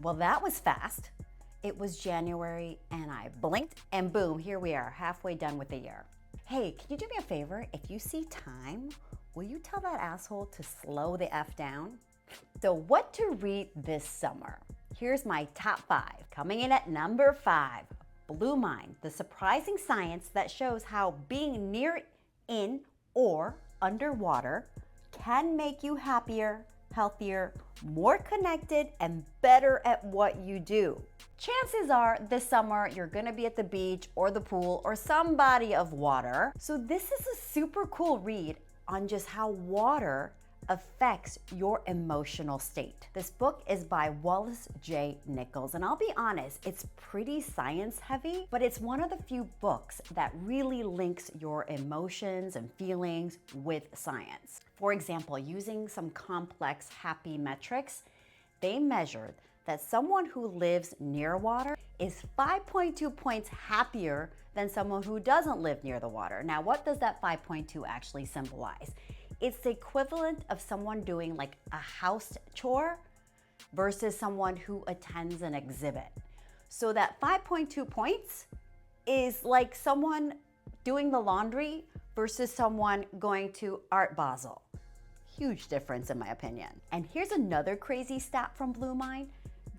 Well, that was fast. It was January and I blinked and boom, here we are, halfway done with the year. Hey, can you do me a favor? If you see time, will you tell that asshole to slow the F down? So what to read this summer? Here's my top 5. Coming in at number 5, Blue Mind, the surprising science that shows how being near, in, or underwater can make you happier, healthier, more connected, and better at what you do. Chances are this summer you're gonna be at the beach or the pool or some body of water. So this is a super cool read on just how water affects your emotional state. This book is by Wallace J. Nichols, and I'll be honest, it's pretty science heavy, but it's one of the few books that really links your emotions and feelings with science. For example, using some complex happy metrics, they measured that someone who lives near water is 5.2 points happier than someone who doesn't live near the water. Now, what does that 5.2 actually symbolize? It's the equivalent of someone doing like a house chore versus someone who attends an exhibit. So that 5.2 points is like someone doing the laundry versus someone going to Art Basel. Huge difference in my opinion. And here's another crazy stat from Blue Mind.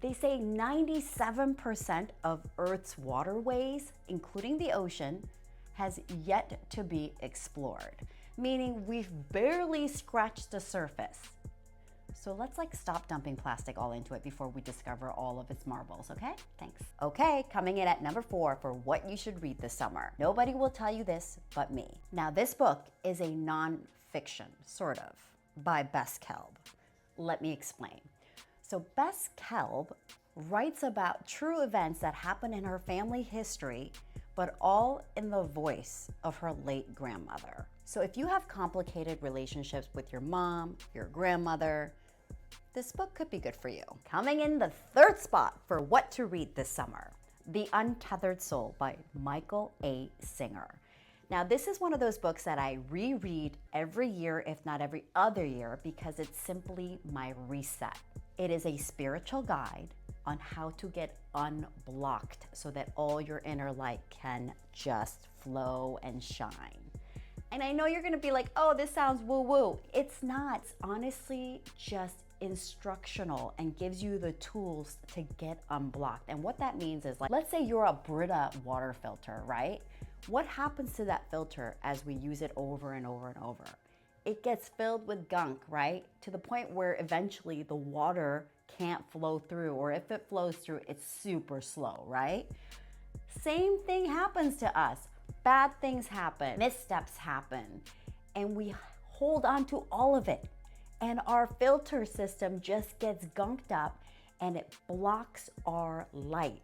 They say 97% of Earth's waterways, including the ocean, has yet to be explored, meaning we've barely scratched the surface. So let's stop dumping plastic all into it before we discover all of its marvels, okay? Thanks. Okay, coming in at number 4 for what you should read this summer. Nobody will tell you this but me. Now this book is a non-fiction, sort of, by Bess Kelb. Let me explain. So Bess Kelb writes about true events that happen in her family history, but all in the voice of her late grandmother. So if you have complicated relationships with your mom, your grandmother, this book could be good for you. Coming in the 3rd spot for what to read this summer, The Untethered Soul by Michael A. Singer. Now, this is one of those books that I reread every year, if not every other year, because it's simply my reset. It is a spiritual guide on how to get unblocked so that all your inner light can just flow and shine. And I know you're gonna be like, oh, this sounds woo-woo. It's not. It's honestly just instructional and gives you the tools to get unblocked. And what that means is, let's say you're a Brita water filter, right? What happens to that filter as we use it over and over and over? It gets filled with gunk, right? To the point where eventually the water can't flow through, or if it flows through, it's super slow, right? Same thing happens to us. Bad things happen, missteps happen, and we hold on to all of it. And our filter system just gets gunked up and it blocks our light.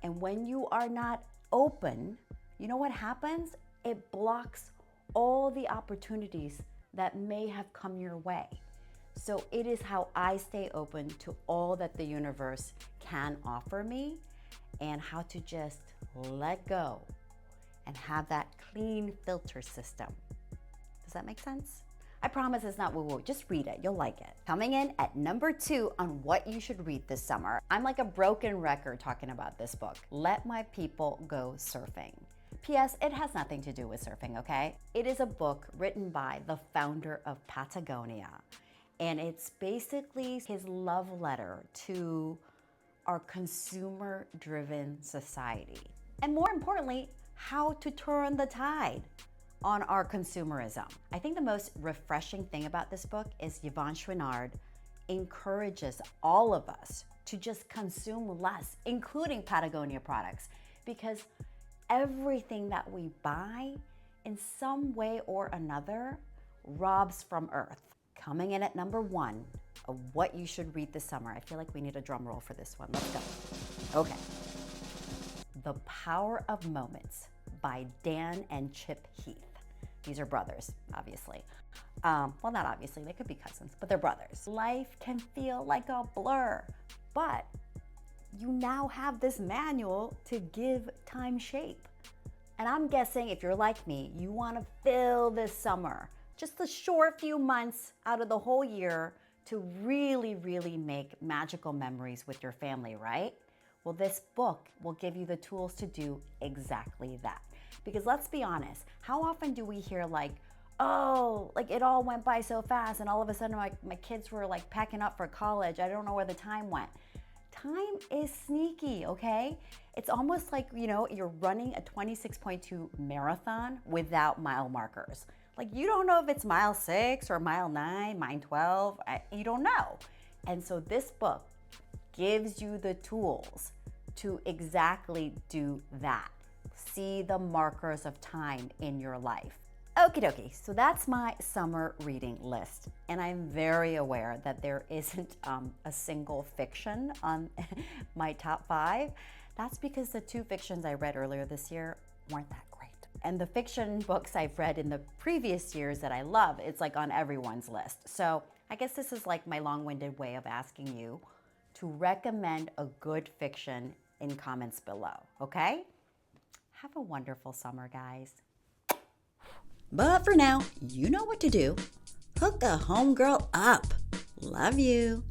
And when you are not open, you know what happens? It blocks all the opportunities that may have come your way. So it is how I stay open to all that the universe can offer me and how to just let go and have that clean filter system. Does that make sense? I promise it's not woo-woo, just read it, you'll like it. Coming in at number 2 on what you should read this summer. I'm like a broken record talking about this book. Let My People Go Surfing. P.S. It has nothing to do with surfing, okay? It is a book written by the founder of Patagonia. And it's basically his love letter to our consumer-driven society. And more importantly, how to turn the tide on our consumerism. I think the most refreshing thing about this book is Yvon Chouinard encourages all of us to just consume less, including Patagonia products, because everything that we buy in some way or another robs from Earth. Coming in at number 1 of what you should read this summer. I feel like we need a drum roll for this one. Let's go. Okay. The Power of Moments by Dan and Chip Heath. These are brothers, obviously. Well, not obviously, they could be cousins, but they're brothers. Life can feel like a blur, but you now have this manual to give time shape. And I'm guessing if you're like me, you want to fill this summer, just a short few months out of the whole year, to really, really make magical memories with your family, right? Well, this book will give you the tools to do exactly that. Because let's be honest, how often do we hear like, oh, like it all went by so fast and all of a sudden my kids were like packing up for college. I don't know where the time went. Time is sneaky, okay? It's almost like, you're running a 26.2 marathon without mile markers. Like you don't know if it's mile 6 or mile 9, mile 12, you don't know. And so this book gives you the tools to exactly do that. See the markers of time in your life. Okie dokie, so that's my summer reading list. And I'm very aware that there isn't a single fiction on my top 5. That's because the 2 fictions I read earlier this year weren't that great. And the fiction books I've read in the previous years that I love, it's like on everyone's list. So I guess this is like my long-winded way of asking you to recommend a good fiction in comments below, okay? Have a wonderful summer, guys. But for now, you know what to do. Hook a homegirl up. Love you.